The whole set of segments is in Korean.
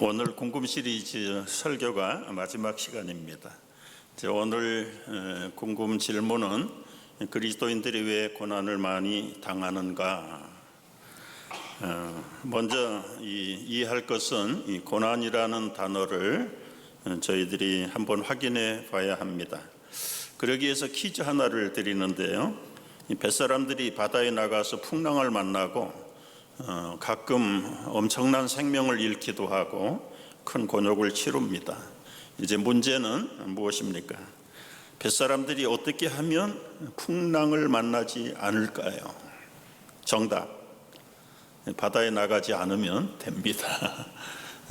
오늘 궁금 시리즈 설교가 마지막 시간입니다. 오늘 궁금 질문은 그리스도인들이 왜 고난을 많이 당하는가? 먼저 이해할 것은 이 고난이라는 단어를 저희들이 한번 확인해 봐야 합니다. 그러기 위해서 퀴즈 하나를 드리는데요. 뱃사람들이 바다에 나가서 풍랑을 만나고 가끔 엄청난 생명을 잃기도 하고 큰 곤욕을 치릅니다. 이제 문제는 무엇입니까? 뱃사람들이 어떻게 하면 풍랑을 만나지 않을까요? 정답, 바다에 나가지 않으면 됩니다.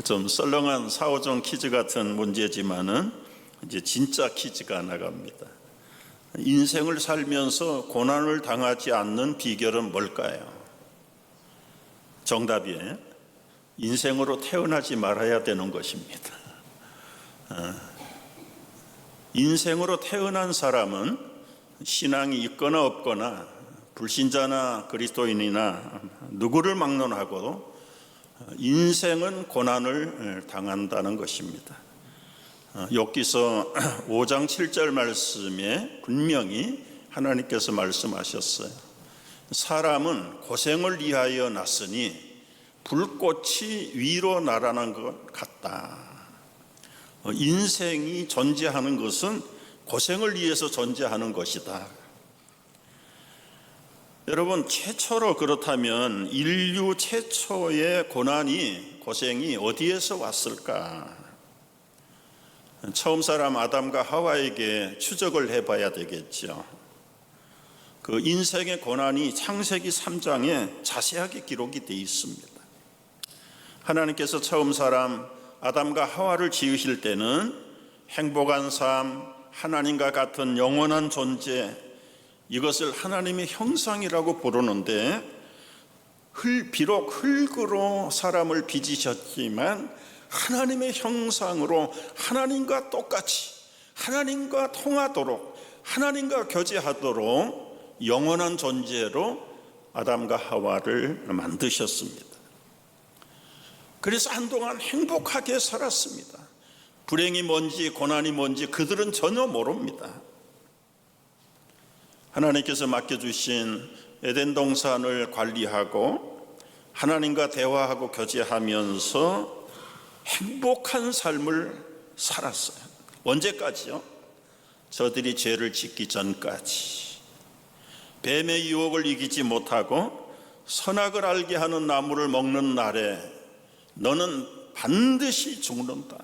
좀 썰렁한 사오정 퀴즈 같은 문제지만은 이제 진짜 퀴즈가 나갑니다. 인생을 살면서 고난을 당하지 않는 비결은 뭘까요? 정답이에요. 인생으로 태어나지 말아야 되는 것입니다. 인생으로 태어난 사람은 신앙이 있거나 없거나 불신자나 그리스도인이나 누구를 막론하고 인생은 고난을 당한다는 것입니다. 욥기서 5장 7절 말씀에 분명히 하나님께서 말씀하셨어요. 사람은 고생을 위하여 났으니 불꽃이 위로 날아가는 것 같다. 인생이 존재하는 것은 고생을 위해서 존재하는 것이다. 여러분, 최초로 그렇다면 인류 최초의 고생이 어디에서 왔을까? 처음 사람 아담과 하와에게 추적을 해봐야 되겠죠. 그 인생의 고난이 창세기 3장에 자세하게 기록이 되어 있습니다. 하나님께서 처음 사람 아담과 하와를 지으실 때는 행복한 삶, 하나님과 같은 영원한 존재, 이것을 하나님의 형상이라고 부르는데 비록 흙으로 사람을 빚으셨지만 하나님의 형상으로 하나님과 똑같이 하나님과 통하도록 하나님과 교제하도록 영원한 존재로 아담과 하와를 만드셨습니다. 그래서 한동안 행복하게 살았습니다. 불행이 뭔지 고난이 뭔지 그들은 전혀 모릅니다. 하나님께서 맡겨주신 에덴 동산을 관리하고 하나님과 대화하고 교제하면서 행복한 삶을 살았어요. 언제까지요? 저들이 죄를 짓기 전까지. 뱀의 유혹을 이기지 못하고 선악을 알게 하는 나무를 먹는 날에 너는 반드시 죽는다.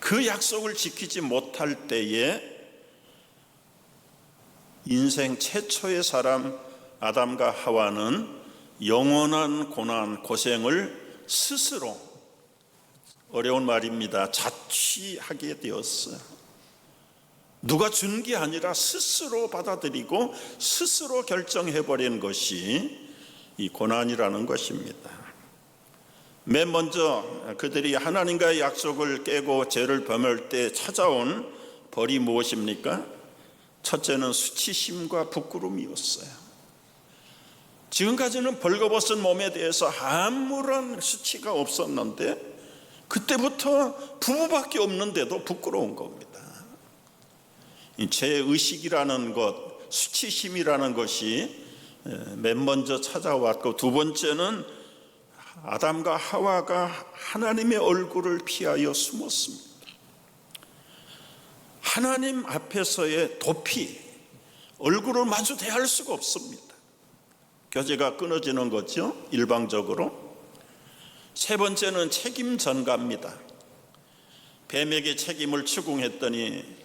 그 약속을 지키지 못할 때에 인생 최초의 사람 아담과 하와는 영원한 고난, 고생을 스스로, 어려운 말입니다, 자취하게 되었어요. 누가 준 게 아니라 스스로 받아들이고 스스로 결정해버린 것이 이 고난이라는 것입니다. 맨 먼저 그들이 하나님과의 약속을 깨고 죄를 범할 때 찾아온 벌이 무엇입니까? 첫째는 수치심과 부끄러움이었어요. 지금까지는 벌거벗은 몸에 대해서 아무런 수치가 없었는데 그때부터 부부밖에 없는데도 부끄러운 겁니다. 죄의식이라는 것, 수치심이라는 것이 맨 먼저 찾아왔고, 두 번째는 아담과 하와가 하나님의 얼굴을 피하여 숨었습니다. 하나님 앞에서의 도피, 얼굴을 마주 대할 수가 없습니다. 교제가 끊어지는 거죠, 일방적으로. 세 번째는 책임 전가입니다. 뱀에게 책임을 추궁했더니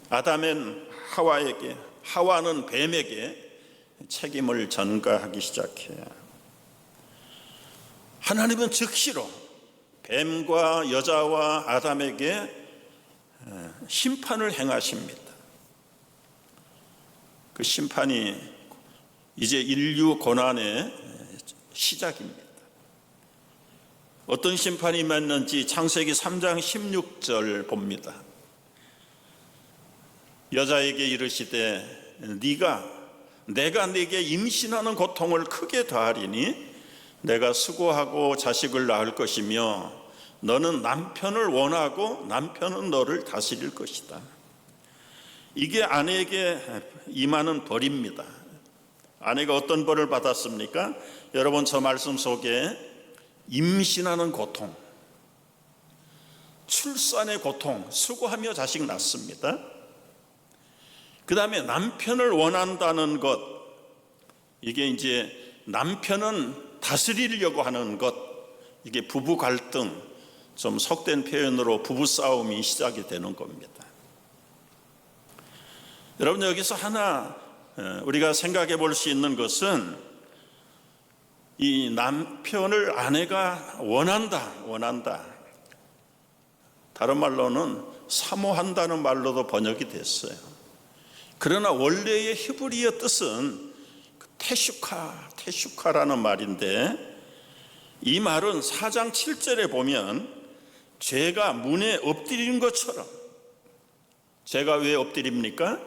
아담은 하와에게, 하와는 뱀에게 책임을 전가하기 시작해요. 하나님은 즉시로 뱀과 여자와 아담에게 심판을 행하십니다. 그 심판이 이제 인류 고난의 시작입니다. 어떤 심판이 있는지 창세기 3장 16절 봅니다. 여자에게 이르시되 내가 네게 임신하는 고통을 크게 더하리니 내가 수고하고 자식을 낳을 것이며 너는 남편을 원하고 남편은 너를 다스릴 것이다. 이게 아내에게 임하는 벌입니다. 아내가 어떤 벌을 받았습니까? 여러분, 저 말씀 속에 임신하는 고통, 출산의 고통, 수고하며 자식 낳습니다. 그 다음에 남편을 원한다는 것, 이게 이제 남편은 다스리려고 하는 것, 이게 부부 갈등, 좀 속된 표현으로 부부 싸움이 시작이 되는 겁니다. 여러분, 여기서 하나 우리가 생각해 볼 수 있는 것은 이 남편을 아내가 원한다. 다른 말로는 사모한다는 말로도 번역이 됐어요. 그러나 원래의 히브리어 뜻은 테슈카라는 말인데, 이 말은 4장 7절에 보면 죄가 문에 엎드리는 것처럼, 죄가 왜 엎드립니까?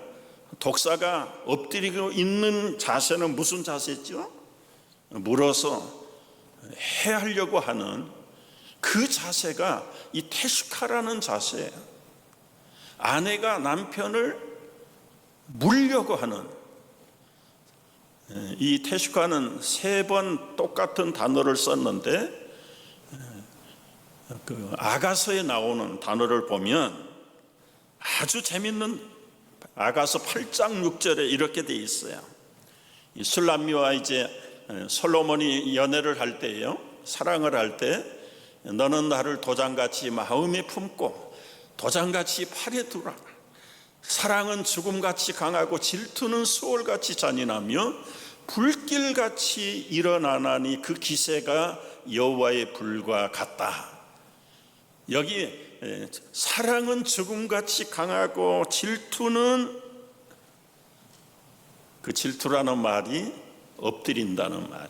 독사가 엎드리고 있는 자세는 무슨 자세죠? 물어서 해하려고 하는 그 자세가 이 테슈카라는 자세예요. 아내가 남편을 물려고 하는, 이 테슈카는 3번 똑같은 단어를 썼는데, 그 아가서에 나오는 단어를 보면 아주 재밌는, 아가서 8장 6절에 이렇게 돼 있어요. 이 술람미와 이제 솔로몬이 연애를 할 때예요. 사랑을 할 때, 너는 나를 도장같이 마음에 품고 도장같이 팔에 두라. 사랑은 죽음같이 강하고 질투는 수월같이 잔인하며 불길같이 일어나나니 그 기세가 여호와의 불과 같다. 여기 사랑은 죽음같이 강하고 질투는, 그 질투라는 말이 엎드린다는 말,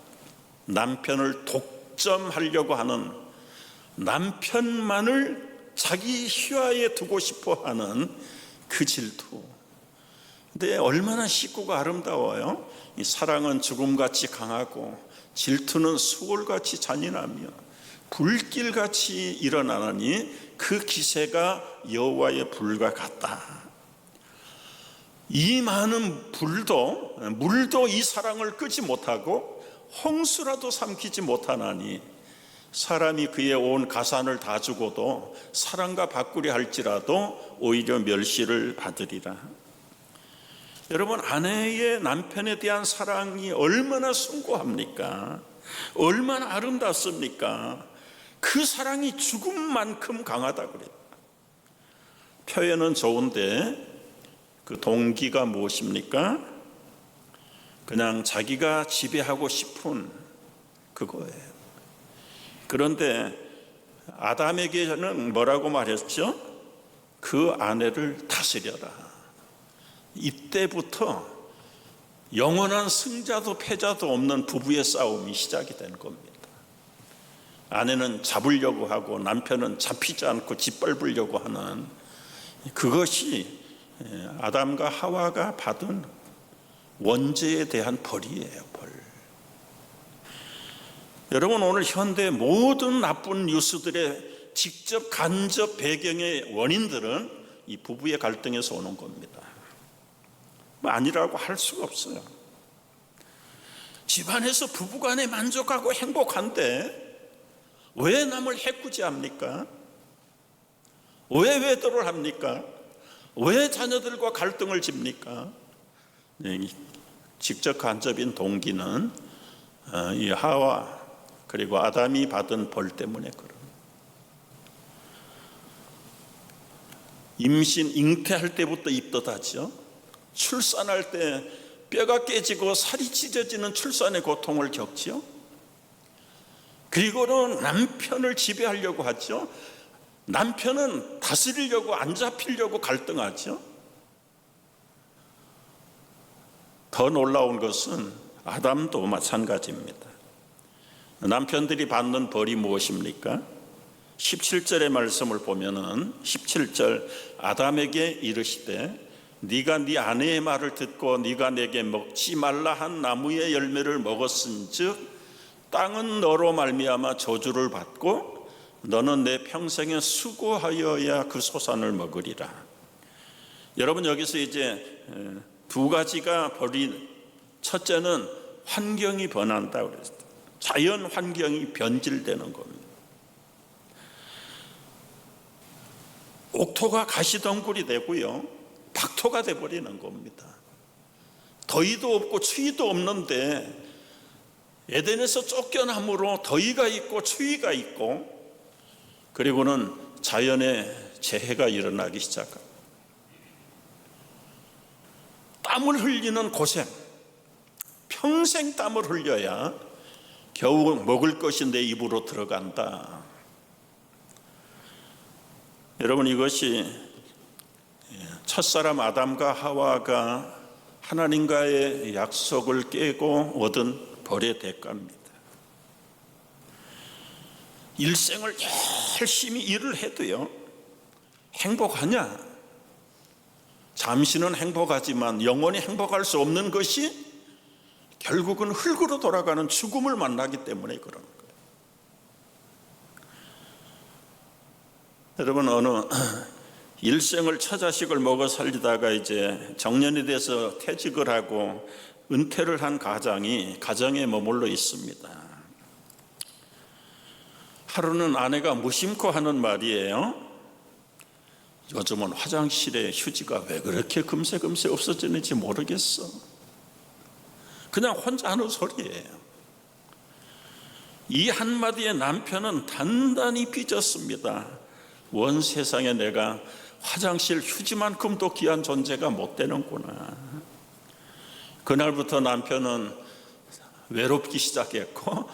남편을 독점하려고 하는, 남편만을 자기 휘하에 두고 싶어 하는 그 질투. 근데 얼마나 식구가 아름다워요. 이 사랑은 죽음같이 강하고 질투는 수월같이 잔인하며 불길같이 일어나니 그 기세가 여호와의 불과 같다. 이 많은 물도 이 사랑을 끄지 못하고 홍수라도 삼키지 못하나니 사람이 그의 온 가산을 다 주고도 사랑과 바꾸려 할지라도 오히려 멸시를 받으리라. 여러분, 아내의 남편에 대한 사랑이 얼마나 숭고합니까? 얼마나 아름답습니까? 그 사랑이 죽음만큼 강하다고 그랬다. 표현은 좋은데 그 동기가 무엇입니까? 그냥 자기가 지배하고 싶은 그거예요. 그런데 아담에게는 뭐라고 말했죠? 그 아내를 다스려라. 이때부터 영원한 승자도 패자도 없는 부부의 싸움이 시작이 된 겁니다. 아내는 잡으려고 하고 남편은 잡히지 않고 짓밟으려고 하는, 그것이 아담과 하와가 받은 원죄에 대한 벌이에요. 벌. 여러분, 오늘 현대 모든 나쁜 뉴스들의 직접 간접 배경의 원인들은 이 부부의 갈등에서 오는 겁니다. 아니라고 할 수가 없어요. 집안에서 부부간에 만족하고 행복한데 왜 남을 해코지합니까? 왜 외도를 합니까? 왜 자녀들과 갈등을 짚니까? 직접 간접인 동기는 이 하와 그리고 아담이 받은 벌 때문에 그런. 임신, 잉태할 때부터 입덧하죠. 출산할 때 뼈가 깨지고 살이 찢어지는 출산의 고통을 겪죠. 그리고는 남편을 지배하려고 하죠. 남편은 다스리려고, 안 잡히려고 갈등하죠. 더 놀라운 것은 아담도 마찬가지입니다. 남편들이 받는 벌이 무엇입니까? 17절의 말씀을 보면은 17절, 아담에게 이르시되 네가 네 아내의 말을 듣고 네가 내게 먹지 말라 한 나무의 열매를 먹었은즉 땅은 너로 말미암아 저주를 받고 너는 내 평생에 수고하여야 그 소산을 먹으리라. 여러분, 여기서 이제 두 가지가 벌인, 첫째는 환경이 변한다 그랬어요. 자연 환경이 변질되는 겁니다. 옥토가 가시덩굴이 되고요, 박토가 되어버리는 겁니다. 더위도 없고 추위도 없는데 에덴에서 쫓겨남으로 더위가 있고 추위가 있고, 그리고는 자연의 재해가 일어나기 시작합니다. 땀을 흘리는 고생, 평생 땀을 흘려야 겨우 먹을 것이 내 입으로 들어간다. 여러분, 이것이 첫사람 아담과 하와가 하나님과의 약속을 깨고 얻은 벌의 대가입니다. 일생을 열심히 일을 해도요, 행복하냐? 잠시는 행복하지만 영원히 행복할 수 없는 것이 결국은 흙으로 돌아가는 죽음을 만나기 때문에 그런 거예요. 여러분, 어느 일생을 처자식을 먹어 살리다가 이제 정년이 돼서 퇴직을 하고 은퇴를 한 가정에 머물러 있습니다. 하루는 아내가 무심코 하는 말이에요. 요즘은 화장실에 휴지가 왜 그렇게 금세 없어지는지 모르겠어. 그냥 혼자 하는 소리예요. 이 한마디에 남편은 단단히 삐졌습니다. 원 세상에 내가 화장실 휴지만큼도 귀한 존재가 못 되는구나. 그날부터 남편은 외롭기 시작했고,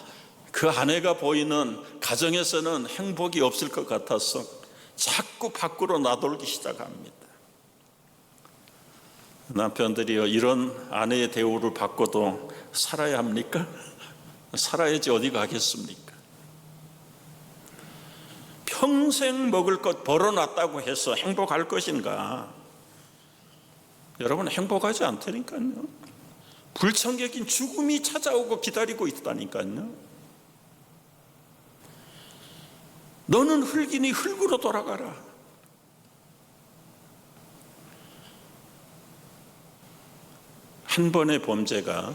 그 아내가 보이는 가정에서는 행복이 없을 것 같아서 자꾸 밖으로 나돌기 시작합니다. 남편들이요, 이런 아내의 대우를 받고도 살아야 합니까? 살아야지 어디 가겠습니까? 평생 먹을 것 벌어놨다고 해서 행복할 것인가? 여러분, 행복하지 않다니까요. 불청객인 죽음이 찾아오고 기다리고 있다니까요. 너는 흙이니 흙으로 돌아가라. 한 번의 범죄가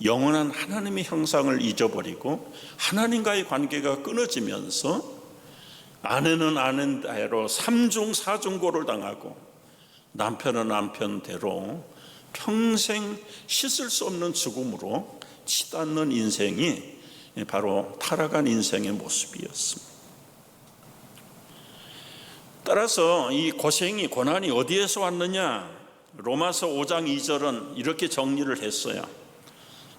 영원한 하나님의 형상을 잊어버리고 하나님과의 관계가 끊어지면서 아내는 아내대로 삼중 사중고를 당하고 남편은 남편대로 평생 씻을 수 없는 죽음으로 치닫는 인생이 바로 타락한 인생의 모습이었습니다. 따라서 이 고생이, 고난이 어디에서 왔느냐? 로마서 5장 2절은 이렇게 정리를 했어요.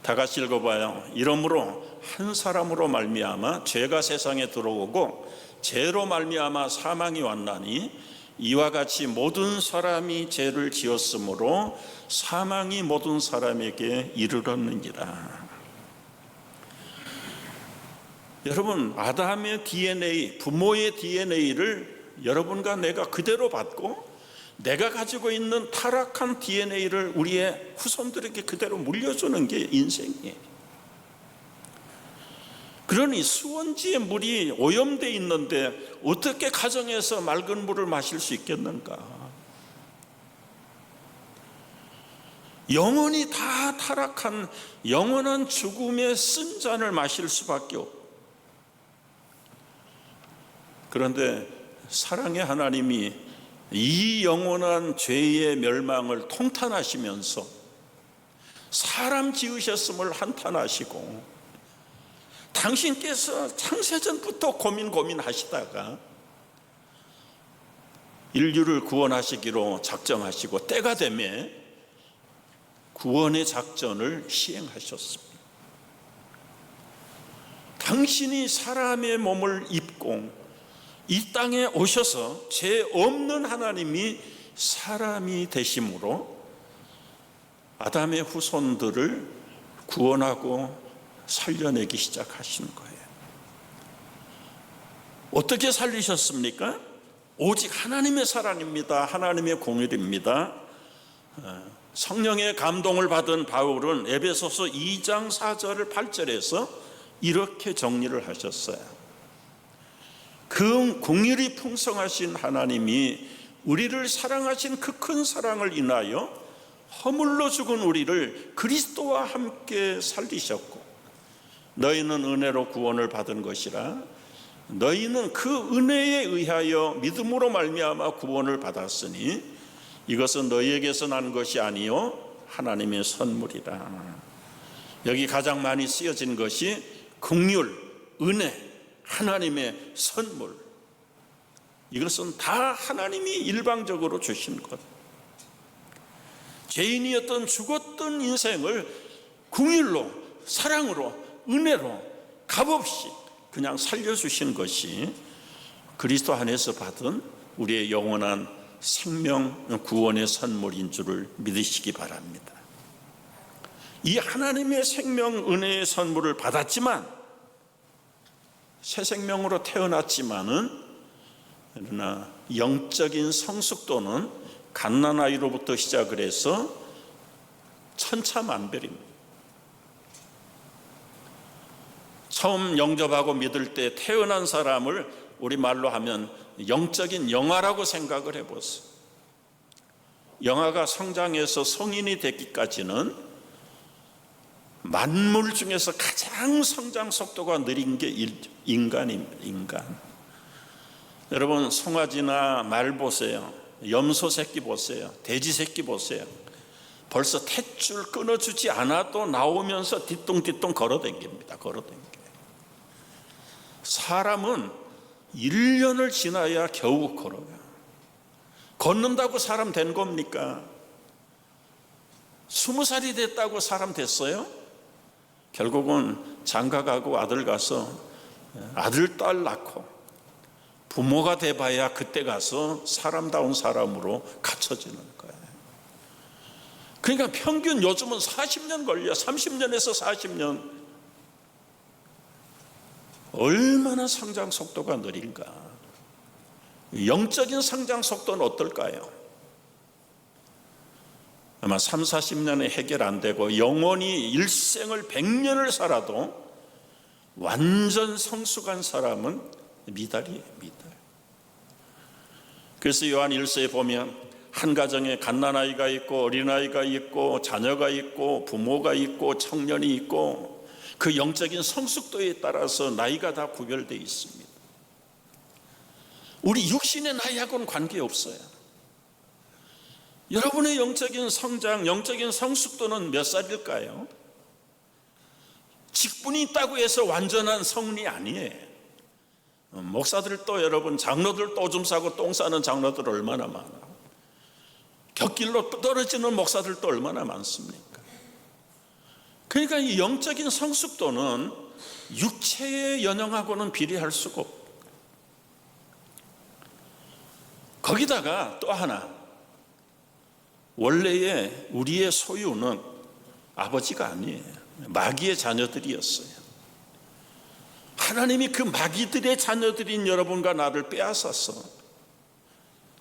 다 같이 읽어봐요. 이러므로 한 사람으로 말미암아 죄가 세상에 들어오고 죄로 말미암아 사망이 왔나니 이와 같이 모든 사람이 죄를 지었으므로 사망이 모든 사람에게 이르렀느니라. 여러분, 아담의 DNA, 부모의 DNA를 여러분과 내가 그대로 받고 내가 가지고 있는 타락한 DNA를 우리의 후손들에게 그대로 물려주는 게 인생이에요. 그러니 수원지에 물이 오염되어 있는데 어떻게 가정에서 맑은 물을 마실 수 있겠는가? 영원히 다 타락한 영원한 죽음의 쓴 잔을 마실 수밖에 없고, 그런데 사랑의 하나님이 이 영원한 죄의 멸망을 통탄하시면서 사람 지으셨음을 한탄하시고, 당신께서 창세전부터 고민하시다가 인류를 구원하시기로 작정하시고 때가 되면 구원의 작전을 시행하셨습니다. 당신이 사람의 몸을 입고 이 땅에 오셔서 죄 없는 하나님이 사람이 되심으로 아담의 후손들을 구원하고 살려내기 시작하신 거예요. 어떻게 살리셨습니까? 오직 하나님의 사랑입니다. 하나님의 공의입니다. 성령의 감동을 받은 바울은 에베소서 2장 4절 8절에서 이렇게 정리를 하셨어요. 그 긍휼이 풍성하신 하나님이 우리를 사랑하신 그 큰 사랑을 인하여 허물로 죽은 우리를 그리스도와 함께 살리셨고 너희는 은혜로 구원을 받은 것이라 너희는 그 은혜에 의하여 믿음으로 말미암아 구원을 받았으니 이것은 너희에게서 난 것이 아니요 하나님의 선물이라. 여기 가장 많이 쓰여진 것이 긍휼, 은혜, 하나님의 선물. 이것은 다 하나님이 일방적으로 주신 것. 죄인이었던 죽었던 인생을 긍휼로, 사랑으로, 은혜로 값없이 그냥 살려주신 것이 그리스도 안에서 받은 우리의 영원한 생명 구원의 선물인 줄을 믿으시기 바랍니다. 이 하나님의 생명 은혜의 선물을 받았지만 새 생명으로 태어났지만은 그러나 영적인 성숙도는 갓난아이로부터 시작을 해서 천차만별입니다. 처음 영접하고 믿을 때 태어난 사람을 우리말로 하면 영적인 영아라고 생각을 해보세요. 영아가 성장해서 성인이 되기까지는 만물 중에서 가장 성장 속도가 느린 게 인간입니다. 인간. 여러분 송아지나 말 보세요. 염소 새끼 보세요. 돼지 새끼 보세요. 벌써 탯줄 끊어주지 않아도 나오면서 뒤뚱뒤뚱 걸어다닙니다. 사람은 1년을 지나야 겨우 걸어요. 걷는다고 사람 된 겁니까? 20살이 됐다고 사람 됐어요? 결국은 장가가고 아들 가서 아들 딸 낳고 부모가 돼봐야 그때 가서 사람다운 사람으로 갖춰지는 거예요. 그러니까 평균 요즘은 40년 걸려. 30년에서 40년. 얼마나 성장 속도가 느린가. 영적인 성장 속도는 어떨까요? 아마 3, 40년에 해결 안 되고 영원히 일생을 100년을 살아도 완전 성숙한 사람은 미달이에요. 미달. 그래서 요한 1서에 보면 한 가정에 갓난아이가 있고 어린아이가 있고 자녀가 있고 부모가 있고 청년이 있고 그 영적인 성숙도에 따라서 나이가 다 구별되어 있습니다. 우리 육신의 나이하고는 관계없어요. 여러분의 영적인 성장, 영적인 성숙도는 몇 살일까요? 직분이 있다고 해서 완전한 성리 아니에요. 목사들도 여러분 장로들도 오줌 싸고 똥 싸는 장로들 얼마나 많아. 곁길로 떨어지는 목사들도 얼마나 많습니까? 그러니까 이 영적인 성숙도는 육체의 연형하고는 비례할 수가 없고 거기다가 또 하나 원래의 우리의 소유는 아버지가 아니에요. 마귀의 자녀들이었어요. 하나님이 그 마귀들의 자녀들인 여러분과 나를 빼앗아서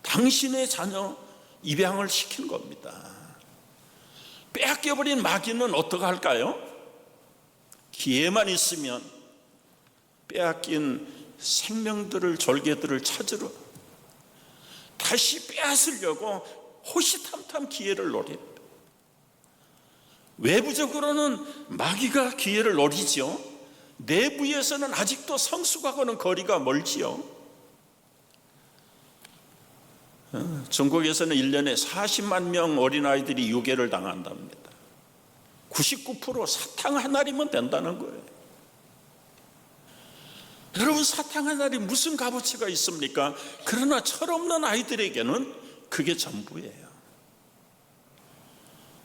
당신의 자녀 입양을 시킨 겁니다. 빼앗겨버린 마귀는 어떻게 할까요? 기회만 있으면 빼앗긴 생명들을 졸개들을 찾으러 다시 빼앗으려고 호시탐탐 기회를 노려요. 외부적으로는 마귀가 기회를 노리죠. 내부에서는 아직도 성숙하고는 거리가 멀지요. 중국에서는 1년에 40만 명 어린아이들이 유괴를 당한답니다. 99% 사탕 한 알이면 된다는 거예요. 여러분 사탕 한 알이 무슨 값어치가 있습니까? 그러나 철없는 아이들에게는 그게 전부예요.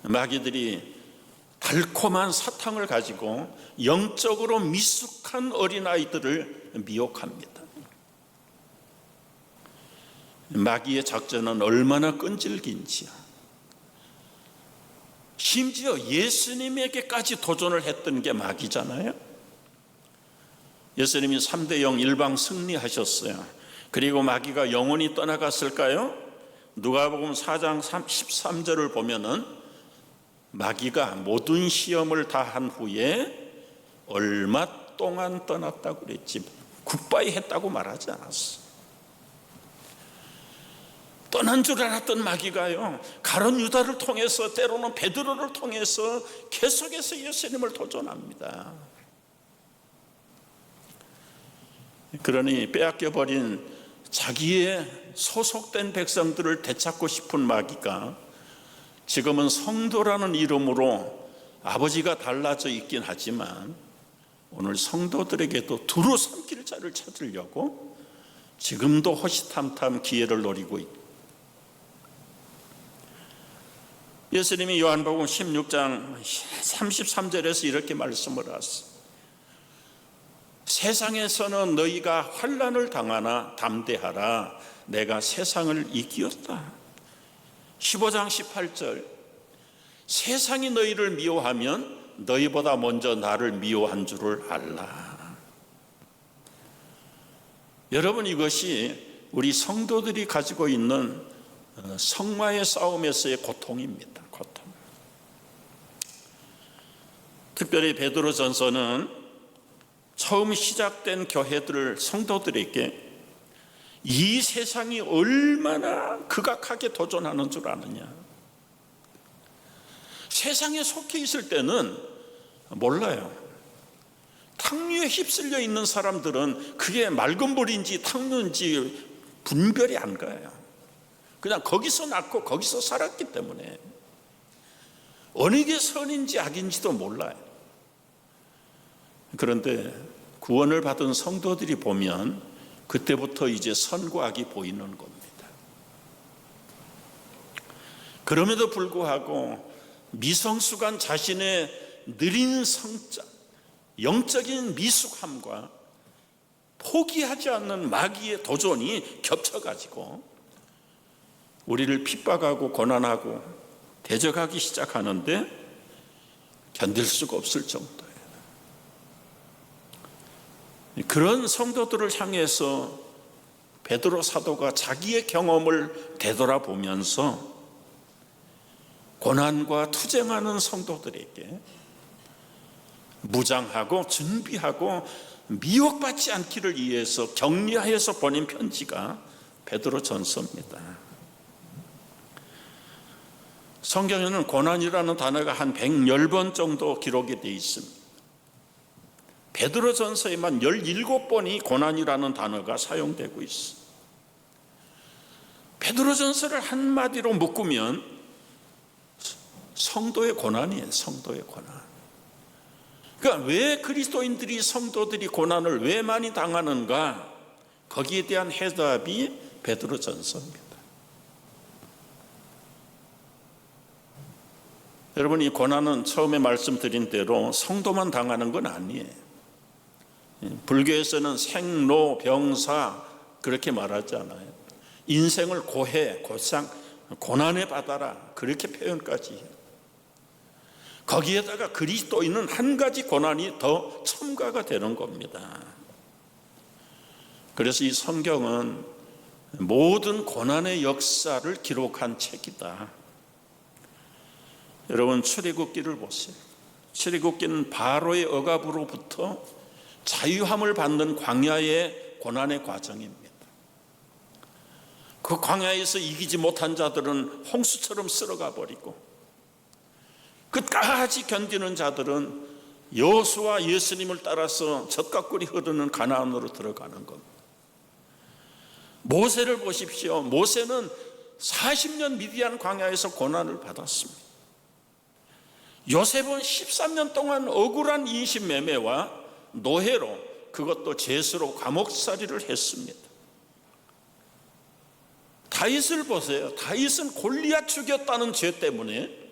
마귀들이 달콤한 사탕을 가지고 영적으로 미숙한 어린아이들을 미혹합니다. 마귀의 작전은 얼마나 끈질긴지요. 심지어 예수님에게까지 도전을 했던 게 마귀잖아요. 예수님이 3대0 일방 승리하셨어요. 그리고 마귀가 영원히 떠나갔을까요? 누가복음 4장 13절을 보면은 마귀가 모든 시험을 다 한 후에 얼마 동안 떠났다고 그랬지 굿바이 했다고 말하지 않았어. 떠난 줄 알았던 마귀가요, 가룟 유다를 통해서, 때로는 베드로를 통해서 계속해서 예수님을 도전합니다. 그러니 빼앗겨버린 자기의 소속된 백성들을 되찾고 싶은 마귀가 지금은 성도라는 이름으로 아버지가 달라져 있긴 하지만 오늘 성도들에게도 두루 삼킬 자를 찾으려고 지금도 호시탐탐 기회를 노리고 있다. 예수님이 요한복음 16장 33절에서 이렇게 말씀을 하셨습니다. 세상에서는 너희가 환난을 당하나 담대하라, 내가 세상을 이기었다. 15장 18절, 세상이 너희를 미워하면 너희보다 먼저 나를 미워한 줄을 알라. 여러분, 이것이 우리 성도들이 가지고 있는 성마의 싸움에서의 고통입니다. 고통. 특별히 베드로전서는 처음 시작된 교회들 성도들에게 이 세상이 얼마나 극악하게 도전하는 줄 아느냐. 세상에 속해 있을 때는 몰라요. 탕류에 휩쓸려 있는 사람들은 그게 맑은 물인지 탕류인지 분별이 안 가요. 그냥 거기서 낳고 거기서 살았기 때문에 어느 게 선인지 악인지도 몰라요. 그런데 구원을 받은 성도들이 보면 그때부터 이제 선과 악이 보이는 겁니다. 그럼에도 불구하고 미성숙한 자신의 느린 성장, 영적인 미숙함과 포기하지 않는 마귀의 도전이 겹쳐가지고 우리를 핍박하고 고난하고 대적하기 시작하는데 견딜 수가 없을 정도예요. 그런 성도들을 향해서 베드로 사도가 자기의 경험을 되돌아보면서 고난과 투쟁하는 성도들에게 무장하고 준비하고 미혹받지 않기를 위해서 격려해서 보낸 편지가 베드로전서입니다. 성경에는 고난이라는 단어가 한 110번 정도 기록이 되어 있습니다. 베드로전서에만 17번이 고난이라는 단어가 사용되고 있어. 베드로전서를 한마디로 묶으면 성도의 고난이에요. 성도의 고난. 그러니까 왜 그리스도인들이, 성도들이 고난을 왜 많이 당하는가? 거기에 대한 해답이 베드로전서입니다. 여러분, 이 고난은 처음에 말씀드린 대로 성도만 당하는 건 아니에요. 불교에서는 생로 병사 그렇게 말하지 않아요. 인생을 고해, 고상, 고난에 받아라 그렇게 표현까지 해요. 거기에다가 그리스도인은 한 가지 고난이 더 첨가가 되는 겁니다. 그래서 이 성경은 모든 고난의 역사를 기록한 책이다. 여러분, 출애굽기를 보세요. 출애굽기는 바로의 억압으로부터 자유함을 받는 광야의 고난의 과정입니다. 그 광야에서 이기지 못한 자들은 홍수처럼 쓸어가 버리고, 끝까지 견디는 자들은 여호수아 예수님을 따라서 젖과 꿀이 흐르는 가나안으로 들어가는 겁니다. 모세를 보십시오. 모세는 40년 미디안 광야에서 고난을 받았습니다. 요셉은 13년 동안 억울한 인신매매와 노예로, 그것도 죄수로 감옥살이를 했습니다. 다윗을 보세요. 다윗은 골리앗 죽였다는 죄 때문에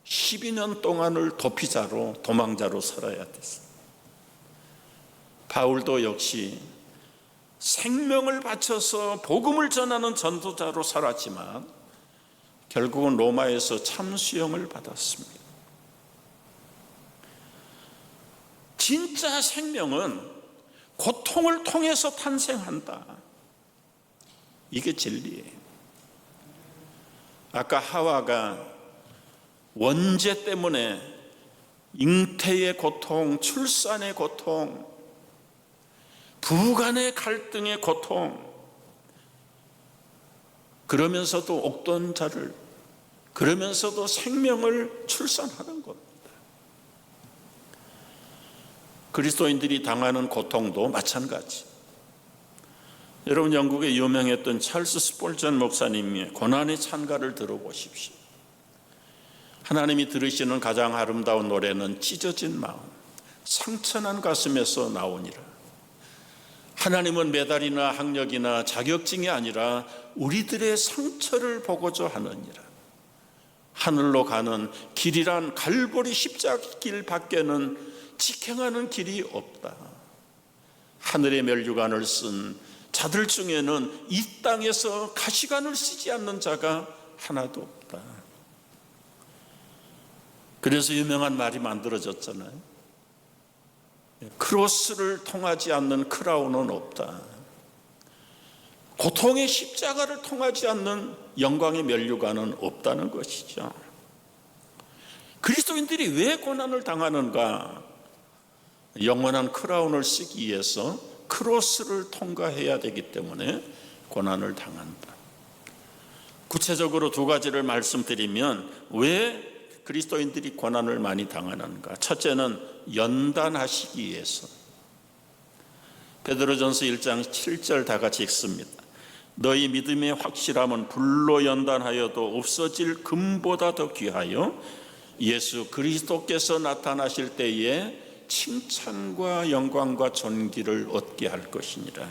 12년 동안을 도피자로, 도망자로 살아야 됐어요. 바울도 역시 생명을 바쳐서 복음을 전하는 전도자로 살았지만 결국은 로마에서 참수형을 받았습니다. 진짜 생명은 고통을 통해서 탄생한다. 이게 진리예요. 아까 하와가 원죄 때문에 잉태의 고통, 출산의 고통, 부부간의 갈등의 고통, 그러면서도 옥던 자를, 그러면서도 생명을 출산하는 겁니다. 그리스도인들이 당하는 고통도 마찬가지. 여러분, 영국의 유명했던 찰스 스폴전 목사님의 고난의 찬가를 들어보십시오. 하나님이 들으시는 가장 아름다운 노래는 찢어진 마음, 상처난 가슴에서 나오니라. 하나님은 메달이나 학력이나 자격증이 아니라 우리들의 상처를 보고자 하느니라. 하늘로 가는 길이란 갈보리 십자길 밖에는 직행하는 길이 없다. 하늘의 멸류관을 쓴 자들 중에는 이 땅에서 가시관을 쓰지 않는 자가 하나도 없다. 그래서 유명한 말이 만들어졌잖아요. 크로스를 통하지 않는 크라운은 없다. 고통의 십자가를 통하지 않는 영광의 멸류관은 없다는 것이죠. 그리스도인들이 왜 고난을 당하는가? 영원한 크라운을 쓰기 위해서 크로스를 통과해야 되기 때문에 고난을 당한다. 구체적으로 두 가지를 말씀드리면 왜 그리스도인들이 고난을 많이 당하는가? 첫째는 연단하시기 위해서. 베드로전서 1장 7절 다 같이 읽습니다. 너희 믿음의 확실함은 불로 연단하여도 없어질 금보다 더 귀하여 예수 그리스도께서 나타나실 때에 칭찬과 영광과 존귀를 얻게 할 것이니라.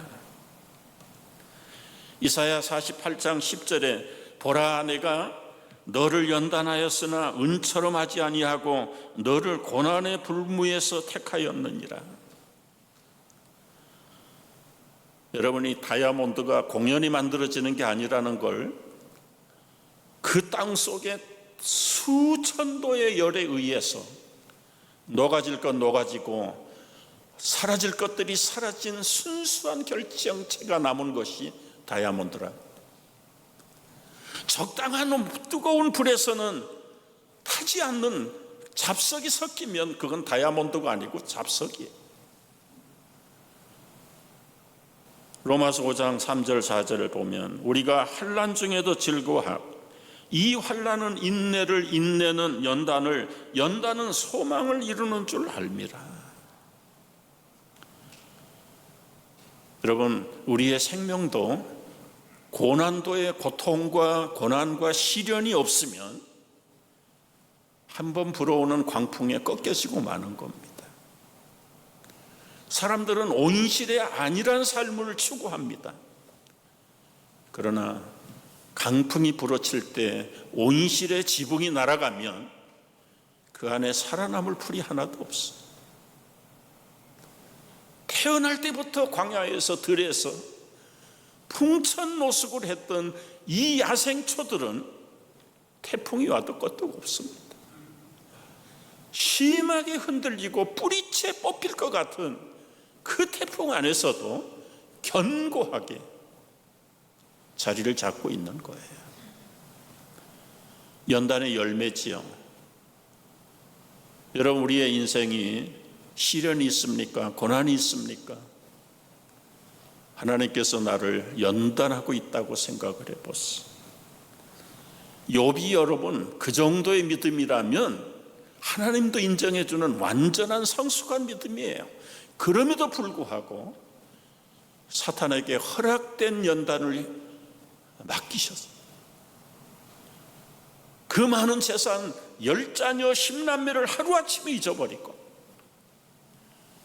이사야 48장 10절에 보라 내가 너를 연단하였으나 은처럼 하지 아니하고 너를 고난의 불무에서 택하였느니라. 여러분이 다이아몬드가 공연히 만들어지는 게 아니라는 걸 그 땅 속에 수천도의 열에 의해서 녹아질 것 녹아지고 사라질 것들이 사라진 순수한 결정체가 남은 것이 다이아몬드라. 적당한 뜨거운 불에서는 타지 않는 잡석이 섞이면 그건 다이아몬드가 아니고 잡석이에요. 로마서 5장 3절 4절을 보면 우리가 환난 중에도 즐거워하고 이 환난은 인내를, 인내는 연단을, 연단은 소망을 이루는 줄 알미라. 여러분, 우리의 생명도 고난도의 고통과 고난과 시련이 없으면 한번 불어오는 광풍에 꺾여지고 마는 겁니다. 사람들은 온실의 안일한 삶을 추구합니다. 그러나 강풍이 불어칠 때 온실의 지붕이 날아가면 그 안에 살아남을 풀이 하나도 없어. 태어날 때부터 광야에서 들에서 풍천노숙을 했던 이 야생초들은 태풍이 와도 끄떡 없습니다. 심하게 흔들리고 뿌리채 뽑힐 것 같은 그 태풍 안에서도 견고하게 자리를 잡고 있는 거예요. 연단의 열매지요. 여러분, 우리의 인생이 시련이 있습니까? 고난이 있습니까? 하나님께서 나를 연단하고 있다고 생각을 해보세요. 욥이 여러분 그 정도의 믿음이라면 하나님도 인정해주는 완전한 성숙한 믿음이에요. 그럼에도 불구하고 사탄에게 허락된 연단을 맡기셨어요. 그 많은 재산 10자녀 10남매를 하루아침에 잊어버리고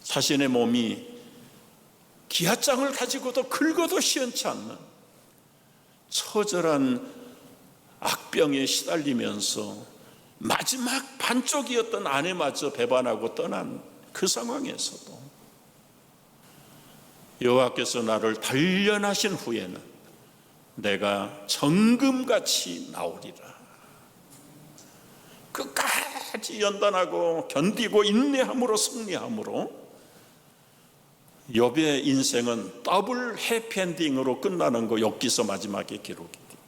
자신의 몸이 기아장을 가지고도 긁어도 시원치 않는 처절한 악병에 시달리면서 마지막 반쪽이었던 아내마저 배반하고 떠난 그 상황에서도 여호와께서 나를 단련하신 후에는 내가 정금같이 나오리라. 끝까지 연단하고 견디고 인내함으로 승리함으로 욥의 인생은 더블 해피엔딩으로 끝나는 거 욥기서 마지막에 기록이 돼요.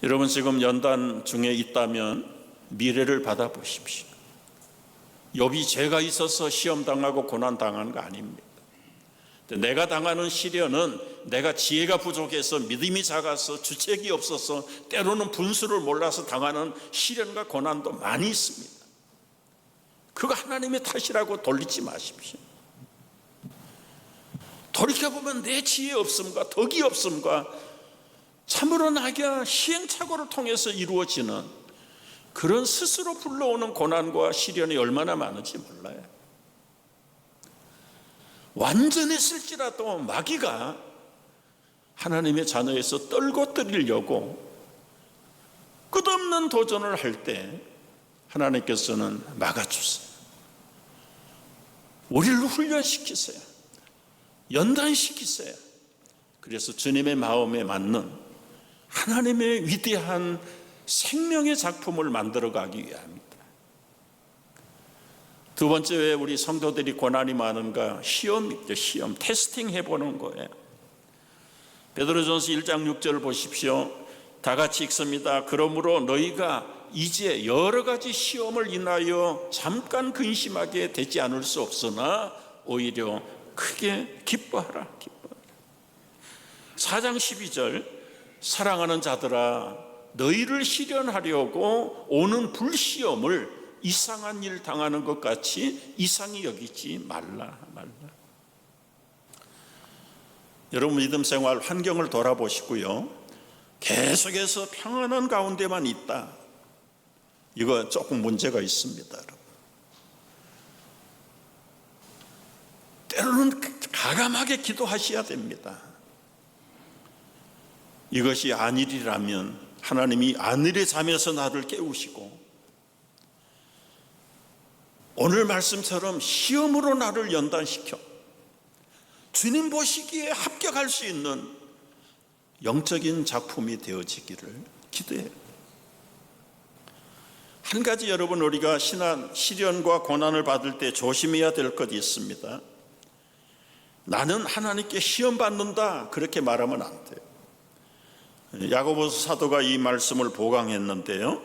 여러분 지금 연단 중에 있다면 미래를 받아보십시오. 욥이 죄가 있어서 시험 당하고 고난 당한 거 아닙니다. 내가 당하는 시련은 내가 지혜가 부족해서 믿음이 작아서 주책이 없어서 때로는 분수를 몰라서 당하는 시련과 고난도 많이 있습니다. 그거 하나님의 탓이라고 돌리지 마십시오. 돌이켜보면 내 지혜 없음과 덕이 없음과 참으로 나가 시행착오를 통해서 이루어지는 그런 스스로 불러오는 고난과 시련이 얼마나 많은지 몰라요. 완전했을지라도 마귀가 하나님의 자녀에서 떨고 뜨리려고 끝없는 도전을 할 때 하나님께서는 막아주세요. 우리를 훈련시키세요. 연단시키세요. 그래서 주님의 마음에 맞는 하나님의 위대한 생명의 작품을 만들어가기 위함입니다. 두 번째, 왜 우리 성도들이 고난이 많은가? 시험이죠. 시험, 테스팅 해보는 거예요. 베드로전서 1장 6절 보십시오. 다 같이 읽습니다. 그러므로 너희가 이제 여러 가지 시험을 인하여 잠깐 근심하게 되지 않을 수 없으나 오히려 크게 기뻐하라. 4장 12절 사랑하는 자들아 너희를 시련하려고 오는 불시험을 이상한 일 당하는 것 같이 이상히 여기지 말라. 여러분 믿음 생활 환경을 돌아보시고요. 계속해서 평안한 가운데만 있다. 이거 조금 문제가 있습니다. 때로는 가감하게 기도하셔야 됩니다. 이것이 안일이라면 하나님이 안일의 잠에서 나를 깨우시고 오늘 말씀처럼 시험으로 나를 연단시켜 주님 보시기에 합격할 수 있는 영적인 작품이 되어지기를 기도해요. 한 가지 여러분 우리가 시련과 고난을 받을 때 조심해야 될 것이 있습니다. 나는 하나님께 시험 받는다 그렇게 말하면 안 돼요. 야고보서 사도가 이 말씀을 보강했는데요.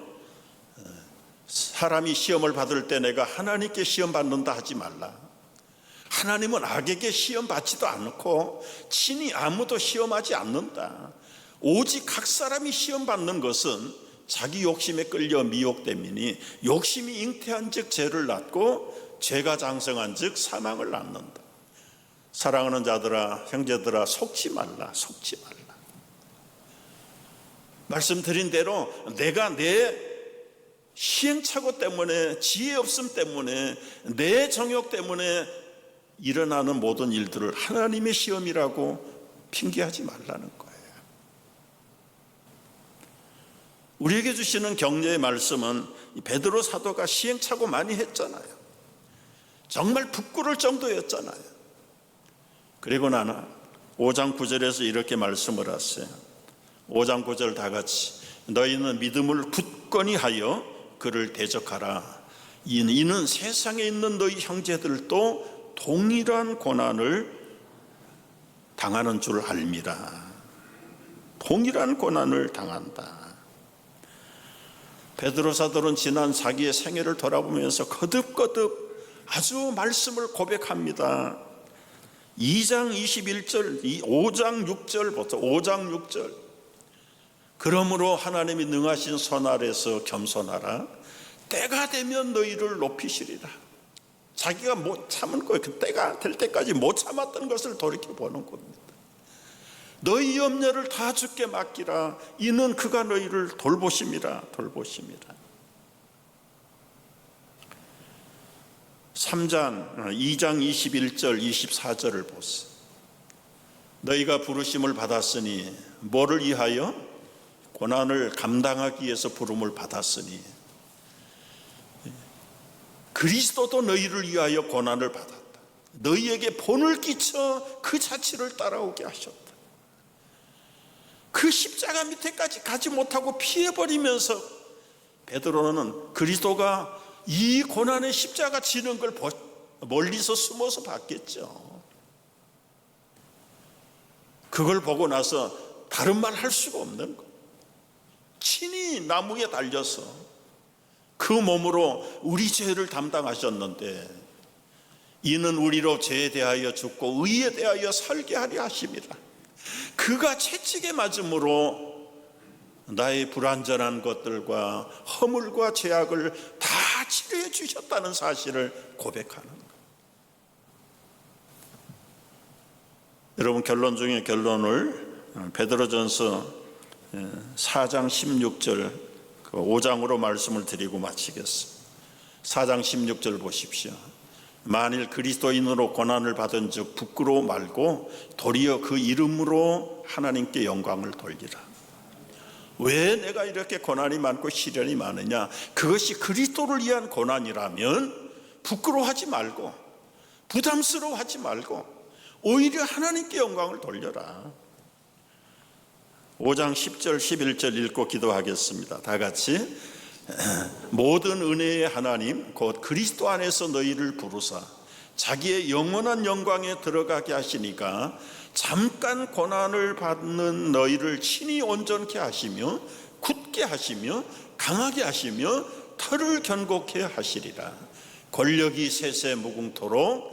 사람이 시험을 받을 때 내가 하나님께 시험 받는다 하지 말라. 하나님은 악에게 시험 받지도 않고 친히 아무도 시험하지 않는다. 오직 각 사람이 시험 받는 것은 자기 욕심에 끌려 미혹됨이니 욕심이 잉태한 즉 죄를 낳고 죄가 장성한 즉 사망을 낳는다. 사랑하는 자들아 형제들아 속지 말라. 말씀드린 대로 내가 내 시행착오 때문에 지혜 없음 때문에 내 정욕 때문에 일어나는 모든 일들을 하나님의 시험이라고 핑계하지 말라는 거예요. 우리에게 주시는 격려의 말씀은 베드로 사도가 시행착오 많이 했잖아요. 정말 부끄러울 정도였잖아요. 그리고 나는 5장 9절에서 이렇게 말씀을 하세요. 5장 9절 다 같이 너희는 믿음을 굳건히 하여 그를 대적하라. 이는 세상에 있는 너희 형제들도 동일한 고난을 당하는 줄 알미라. 동일한 고난을 당한다. 베드로 사도는 지난 자기의 생애를 돌아보면서 거듭거듭 아주 말씀을 고백합니다. 2장 21절, 5장 6절부터 5장 6절 그러므로 하나님이 능하신 선 아래서 겸손하라. 때가 되면 너희를 높이시리라. 자기가 못 참은 거예요. 그 때가 될 때까지 못 참았던 것을 돌이켜보는 겁니다. 너희 염려를 다 주께 맡기라. 이는 그가 너희를 돌보심이라. 2장 21절 24절을 보세요. 너희가 부르심을 받았으니 뭐를 위하여? 고난을 감당하기 위해서 부름을 받았으니 그리스도도 너희를 위하여 고난을 받았다. 너희에게 본을 끼쳐 그 자취를 따라오게 하셨다. 그 십자가 밑에까지 가지 못하고 피해버리면서 베드로는 그리스도가 이 고난의 십자가 지는 걸 멀리서 숨어서 봤겠죠. 그걸 보고 나서 다른 말 할 수가 없는 거. 친히 나무에 달려서 그 몸으로 우리 죄를 담당하셨는데 이는 우리로 죄에 대하여 죽고 의에 대하여 살게 하려 하심이라. 그가 채찍에 맞음으로 나의 불완전한 것들과 허물과 죄악을 다 치료해 주셨다는 사실을 고백하는 것. 여러분, 결론 중에 결론을 베드로전서 4장 16절 5장으로 말씀을 드리고 마치겠습니다. 4장 16절 보십시오. 만일 그리스도인으로 고난을 받은 즉 부끄러워 말고 도리어 그 이름으로 하나님께 영광을 돌리라. 왜 내가 이렇게 고난이 많고 시련이 많으냐? 그것이 그리스도를 위한 고난이라면 부끄러워하지 말고 부담스러워하지 말고 오히려 하나님께 영광을 돌려라. 5장 10절 11절 읽고 기도하겠습니다. 다 같이. 모든 은혜의 하나님 곧 그리스도 안에서 너희를 부르사 자기의 영원한 영광에 들어가게 하시니까 잠깐 고난을 받는 너희를 친히 온전케 하시며 굳게 하시며 강하게 하시며 털을 견고케 하시리라. 권력이 세세 무궁토록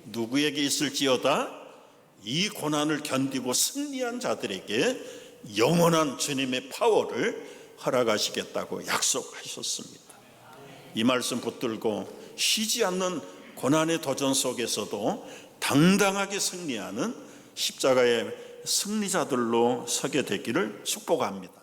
누구에게 있을지어다 이 고난을 견디고 승리한 자들에게 영원한 주님의 파워를 허락하시겠다고 약속하셨습니다. 이 말씀 붙들고 쉬지 않는 고난의 도전 속에서도 당당하게 승리하는 십자가의 승리자들로 서게 되기를 축복합니다.